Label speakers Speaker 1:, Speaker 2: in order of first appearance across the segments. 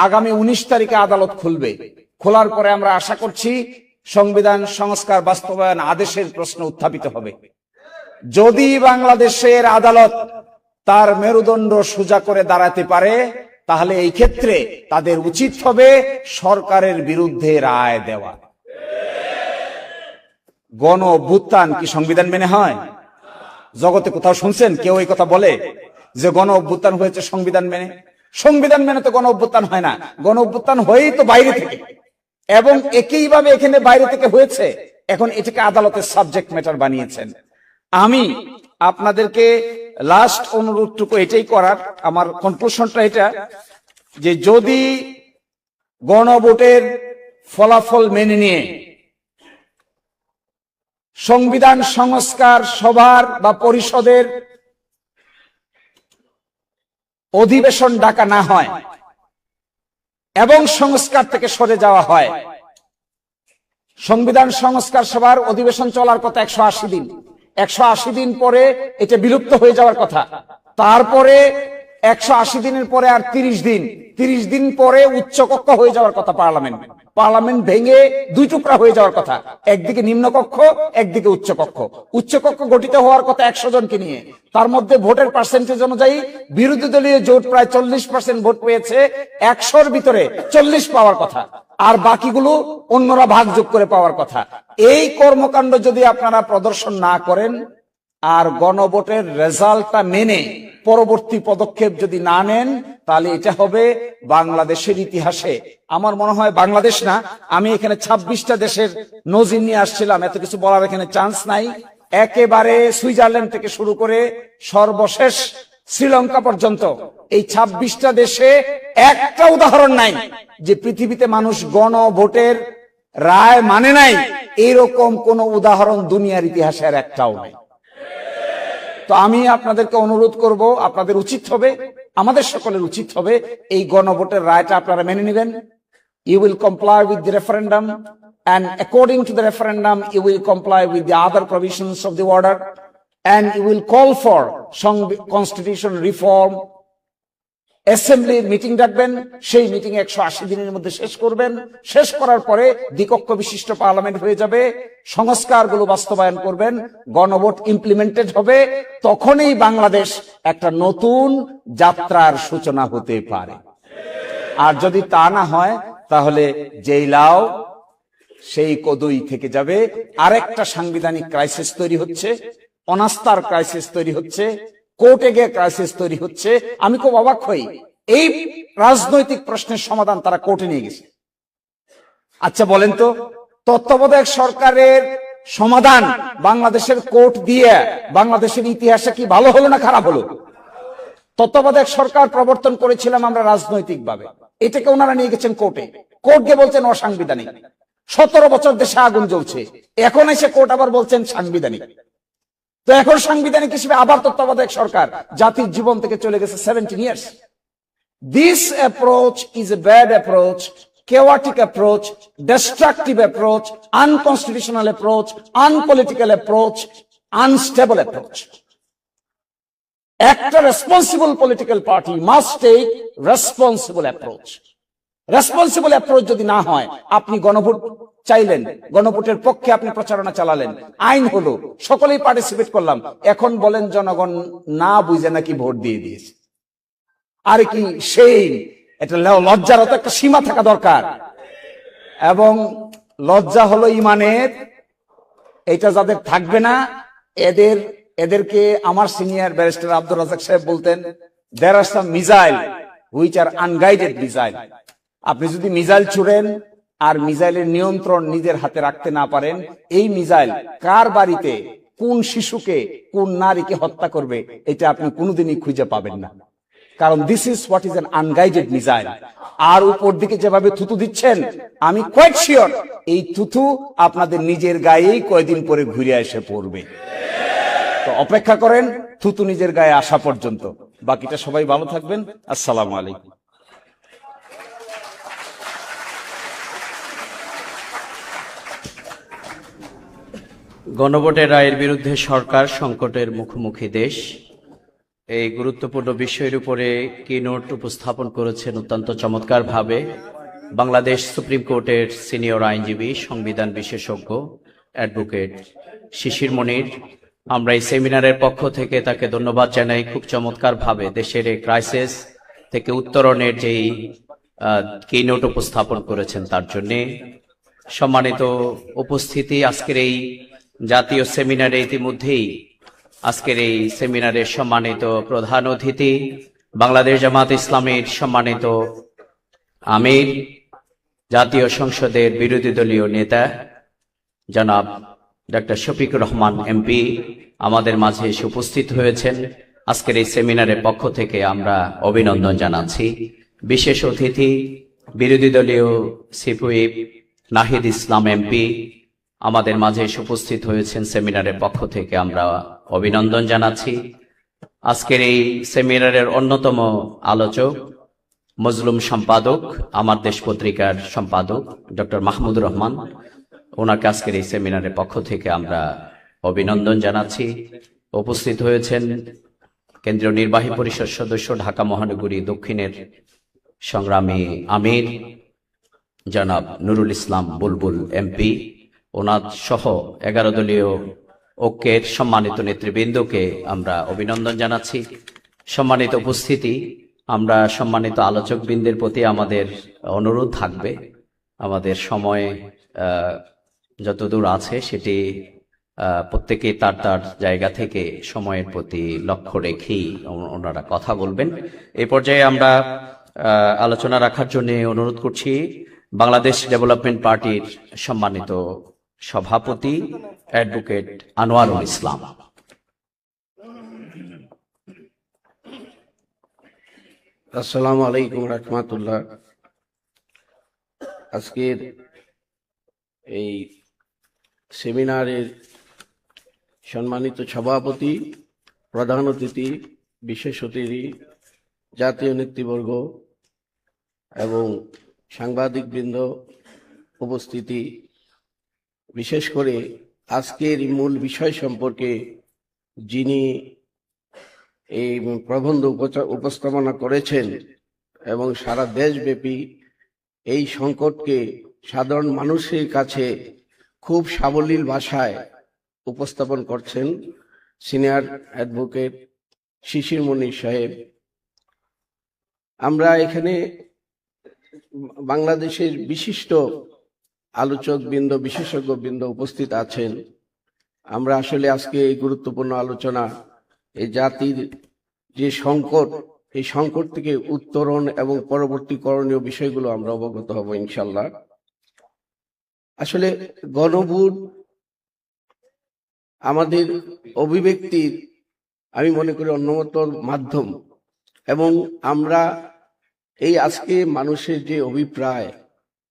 Speaker 1: আগামী 19 তারিখে আদালত খুলবে। খোলার পরে আমরা আশা করছি সংবিধান সংস্কার বাস্তবায়ন আদেশের প্রশ্ন উত্থাপিত হবে। যদি বাংলাদেশের আদালত তার মেরুদণ্ড সোজা করে দাঁড়াতে পারে, তাহলে এই ক্ষেত্রে তাদের উচিত হবে সরকারের বিরুদ্ধে রায় দেওয়া। গণ অভ্যুত্থান কি সংবিধান মেনে হয়? জগতে কোথাও শুনছেন কেউ এই কথা বলে যে গণ অভ্যুত্থান হয়েছে সংবিধান মেনে? সংবিধান মেনে তো গণ অভ্যুত্থান হয় না। গণ অভ্যুত্থান হয়েই তো বাইরে থেকে, এবং একইভাবে এখানে বাইরে থেকে হয়েছে। এখন এটাকে আদালতের সাবজেক্ট ম্যাটার বানিয়েছেন। আমি আপনাদেরকে লাস্ট অনুরোধটুকু এটাই করার, আমার কনক্লুশনটা এটা, যে যদি গণভোটের ফলাফল মেনে নিয়ে সংবিধান সংস্কার সভার বা পরিষদের অধিবেশন ডাকা না হয় এবং সংস্কার থেকে সরে যাওয়া হয়, সংবিধান সংস্কার সভার অধিবেশন চলার কথা 180 দিন। 180 দিন পরে এটা বিলুপ্ত হয়ে যাওয়ার কথা। তারপরে 180 দিনের পরে আর 30 দিন পরে উচ্চকক্ষ হয়ে যাওয়ার কথা পার্লামেন্ট ভেঙে দুই টুকরা হয়ে যাওয়ার কথা, একদিকে নিম্নকক্ষ একদিকে উচ্চকক্ষ। উচ্চকক্ষ গঠিত হওয়ার কথা 100 জনকে নিয়ে, তার মধ্যে ভোটের পার্সেন্টেজ অনুযায়ী বিরোধী দলীয় জোট প্রায় 40% ভোট পেয়েছে, 100-র ভিতরে 40 পাওয়ার কথা, আর বাকিগুলো অন্যরা ভাগযোগ করে পাওয়ার কথা। এই কর্মকাণ্ড যদি আপনারা প্রদর্শন না করেন আর গণভোটের রেজাল্টটা মেনে পরবর্তী পদক্ষেপ যদি না নেন, তাহলে এটা হবে বাংলাদেশের ইতিহাসে, আমার মনে হয় বাংলাদেশ না, আমি এখানে 26টা দেশের নজির নিয়ে আসছিলাম, এত কিছু বলার এখানে চান্স নাই। একেবারে সুইজারল্যান্ড থেকে শুরু করে সর্বশেষ শ্রীলঙ্কা পর্যন্ত এই 26টা দেশে একটা উদাহরণ নাই যে পৃথিবীতে মানুষ গণভোটের রায় মানে নাই, এরকম কোন উদাহরণ দুনিয়ার ইতিহাসে আর একটাও নাই। তো আমি আপনাদেরকে অনুরোধ করব, আপনাদের উচিত হবে, আমাদের সকলের উচিত হবে এই গণভোটের রায়টা আপনারা মেনে নেবেন। You will comply with the referendum, and according to the referendum you will comply with the other provisions of the order, and you will call for some constitution reform. অ্যাসেম্বলির মিটিং ডাকবেন, সেই মিটিং 180 দিনের মধ্যে শেষ করবেন। শেষ করার পরে দ্বিকক্ষ বিশিষ্ট পার্লামেন্ট হয়ে যাবে, সংস্কারগুলো বাস্তবায়ন করবেন, গণভোট ইমপ্লিমেন্টেড হবে। তখনই বাংলাদেশ একটা নতুন যাত্রার সূচনা হতে পারে। আর যদি তা না হয়, তাহলে যেই লাও সেই কদুই থেকে যাবে। আরেকটা সাংবিধানিক ক্রাইসিস তৈরি হচ্ছে, অনাস্থার ক্রাইসিস তৈরি হচ্ছে, কোর্টে গিয়ে ক্রাইসিস তৈরি হচ্ছে। আমি খুব অবাক হই, এই রাজনৈতিক প্রশ্নের সমাধান তারা কোর্টে নিয়ে গেছে। আচ্ছা বলেন তো, তত্ত্বাবধায়ক সরকারের সমাধান বাংলাদেশের কোর্ট দিয়ে বাংলাদেশের ইতিহাসে কি ভালো হলো না খারাপ হলো? তত্ত্বাবধায়ক সরকার প্রবর্তন করেছিলাম আমরা রাজনৈতিক ভাবে, এটাকে ওনারা নিয়ে গেছেন কোর্টে। কোর্ট গিয়ে বলছেন অসাংবিধানিক। 17 বছর দেশে আগুন জ্বলছে, এখন এসে কোর্ট আবার বলছেন সাংবিধানিক। তো এখন সাংবিধানিক হিসেবে আবার তত্ত্বাবধায়ক সরকার জাতির জীবন থেকে চলে গেছে 17 years। This approach is a bad approach, chaotic approach, destructive approach, unconstitutional approach, unpolitical approach, unstable approach. একটা responsible political party must take responsible approach. Responsible approach যদি না হয়, আপনি গণভোট চাইলেন, গণভোটের পক্ষে আপনি প্রচারণা চালালেন, আইন হলো, সকলেই পার্টিসিপেট করলাম, এখন বলেন জনগণ না বুঝে নাকি ভোট দিয়ে দিয়েছে। আর কি সেই এটা লজ্জার তো একটা সীমা থাকা দরকার, এবং লজ্জা হলো ইমানের। এটা যাদের থাকবে না, এদেরকে আমার সিনিয়র ব্যারিস্টার আব্দুর রাজ্জাক সাহেব বলতেন, there are some missile which are unguided missile. আপনি যদি মিসাইল ছুড়েন আর মিসাইলের নিয়ন্ত্রণ নিজের হাতে রাখতে না পারেন, এই মিসাইল কার বাড়িতে কোন শিশুকে কোন নারীকে হত্যা করবে এটা আপনি কোনোদিনই খুঁজে পাবেন না, কারণ this is what is an unguided missile. আর উপর দিকে যেভাবে থুতু দিচ্ছেন, আমি কোয়াইট শিওর এই থুতু আপনাদের নিজের গায়েই কয়েকদিন পরে ঘুরে এসে পড়বে। তো অপেক্ষা করেন থুতু নিজের গায়ে আসা পর্যন্ত। বাকিটা সবাই ভালো থাকবেন। আসসালামু আলাইকুম।
Speaker 2: গণভোটের রায়ের বিরুদ্ধে সরকার সংকটের মুখোমুখি দেশ। এই গুরুত্বপূর্ণ বিষয়ের উপরে কিনোট উপস্থাপন করেছেন অত্যন্ত চমৎকারভাবে বাংলাদেশ সুপ্রিম কোর্টের সিনিয়র আইনজীবী, সংবিধান বিশেষজ্ঞ অ্যাডভোকেট শিশির মনির। আমরা এই সেমিনারের পক্ষ থেকে তাকে ধন্যবাদ জানাই। খুব চমৎকারভাবে দেশের এই ক্রাইসিস থেকে উত্তরণের যেই কিনোট উপস্থাপন করেছেন তার জন্যে। সম্মানিত উপস্থিতি, আজকের এই জাতীয় সেমিনারে ইতিমধ্যেই আজকের এই সেমিনারের সম্মানিত প্রধান অতিথি বাংলাদেশ জামাত ইসলামের সম্মানিত আমির, জাতীয় সংসদের বিরোধী দলীয় নেতা জনাব ডক্টর শফিকুর রহমান এমপি আমাদের মাঝে এসে উপস্থিত হয়েছেন। আজকের এই সেমিনারের পক্ষ থেকে আমরা অভিনন্দন জানাচ্ছি। বিশেষ অতিথি বিরোধী দলীয় chief whip Nahid Islam MP আমাদের মাঝে এসে উপস্থিত হয়েছেন। সেমিনারের পক্ষ থেকে আমরা অভিনন্দন জানাচ্ছি। আজকের এই সেমিনারের অন্যতম আলোচক মজলুম সম্পাদক, আমার দেশ পত্রিকার সম্পাদক ডক্টর মাহমুদুর রহমান, ওনাকে আজকের এই সেমিনারের পক্ষ থেকে আমরা অভিনন্দন জানাচ্ছি। উপস্থিত হয়েছেন কেন্দ্রীয় নির্বাহী পরিষদ সদস্য, ঢাকা মহানগরী দক্ষিণের সংগ্রামী আমির জনাব নুরুল ইসলাম বুলবুল এমপি, ওনার সহ 11 দলীয় ঐক্যের সম্মানিত নেতৃবৃন্দকে আমরা অভিনন্দন জানাচ্ছি। সম্মানিত উপস্থিতি, আমরা সম্মানিত আলোচকবৃন্দের প্রতি আমাদের অনুরোধ থাকবে, আমাদের সময় যতদূর আছে সেটি প্রত্যেকে তার তার জায়গা থেকে সময়ের প্রতি লক্ষ্য রেখেই ওনারা কথা বলবেন। এই পর্যায়ে আমরা আলোচনা রাখার জন্য অনুরোধ করছি বাংলাদেশ ডেভেলপমেন্ট পার্টির সম্মানিত সভাপতি অ্যাডভোকেট আনোয়ারুল ইসলাম।
Speaker 3: আসসালামু আলাইকুম রাহমাতুল্লাহ। আজকের এই সেমিনারের সম্মানিত সভাপতি, প্রধান অতিথি, বিশেষ অতিথি, জাতীয় নেতৃবর্গ এবং সাংবাদিকবৃন্দ উপস্থিতি, বিশেষ করে আজকের মূল বিষয় সম্পর্কে যিনি এই প্রবন্ধ উপস্থাপনা করেছেন এবং সারা দেশব্যাপী এই সংকটকে সাধারণ মানুষের কাছে খুব সাবলীল ভাষায় উপস্থাপন করছেন সিনিয়র অ্যাডভোকেট শিশির মনির সাহেব। আমরা এখানে বাংলাদেশের বিশিষ্ট আলোচকবৃন্দ, বিশেষজ্ঞবৃন্দ উপস্থিত আছেন। আমরা আসলে আজকে এই গুরুত্বপূর্ণ আলোচনা, এই জাতির যে সংকট, এই সংকট থেকে উত্তরণ এবং পরবর্তী করণীয় বিষয়গুলো আমরা অবগত হব ইনশাল্লাহ। আসলে গণভোট আমাদের অভিব্যক্তির, আমি মনে করি, অন্যতম মাধ্যম, এবং আমরা এই আজকে মানুষের যে অভিপ্রায়,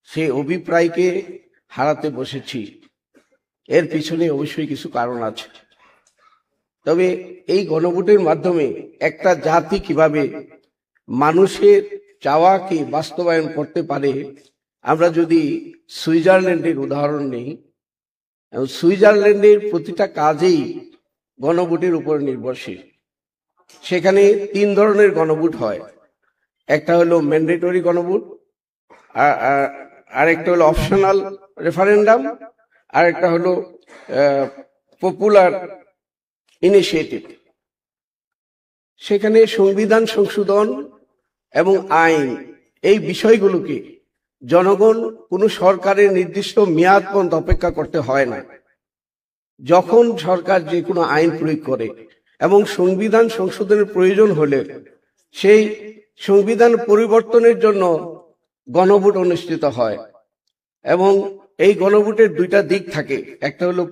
Speaker 3: সেই অভিপ্রায়কে হারাতে বসেছি। এর পিছনে অবশ্যই কিছু কারণ আছে। তবে এই গণভোটের মাধ্যমে একটা জাতি কিভাবে মানুষের চাওয়াকে বাস্তবায়ন করতে পারে, আমরা যদি সুইজারল্যান্ডের উদাহরণ নেই, সুইজারল্যান্ডের প্রতিটা কাজেই গণভোটের উপর নির্ভরশীল। সেখানে 3 ধরনের গণভোট হয়। একটা হলো ম্যান্ডেটরি গণভোট, আরেকটা হলো অপশনাল রেফারেন্ডাম, আর একটা হলো পপুলার ইনিশিয়েটিভ। সেখানে সংবিধান সংশোধন এবং আইন, এই বিষয়গুলোকে জনগণ কোনো সরকারের নির্দিষ্ট মেয়াদ পর্যন্ত অপেক্ষা করতে হয় না। যখন সরকার যে কোনো আইন প্রয়োগ করে এবং সংবিধান সংশোধনের প্রয়োজন হলে সেই সংবিধান পরিবর্তনের জন্য গণভোট অনুষ্ঠিত হয়। এবং এই গণভোটের 2টা দিক থাকে। একটা হলো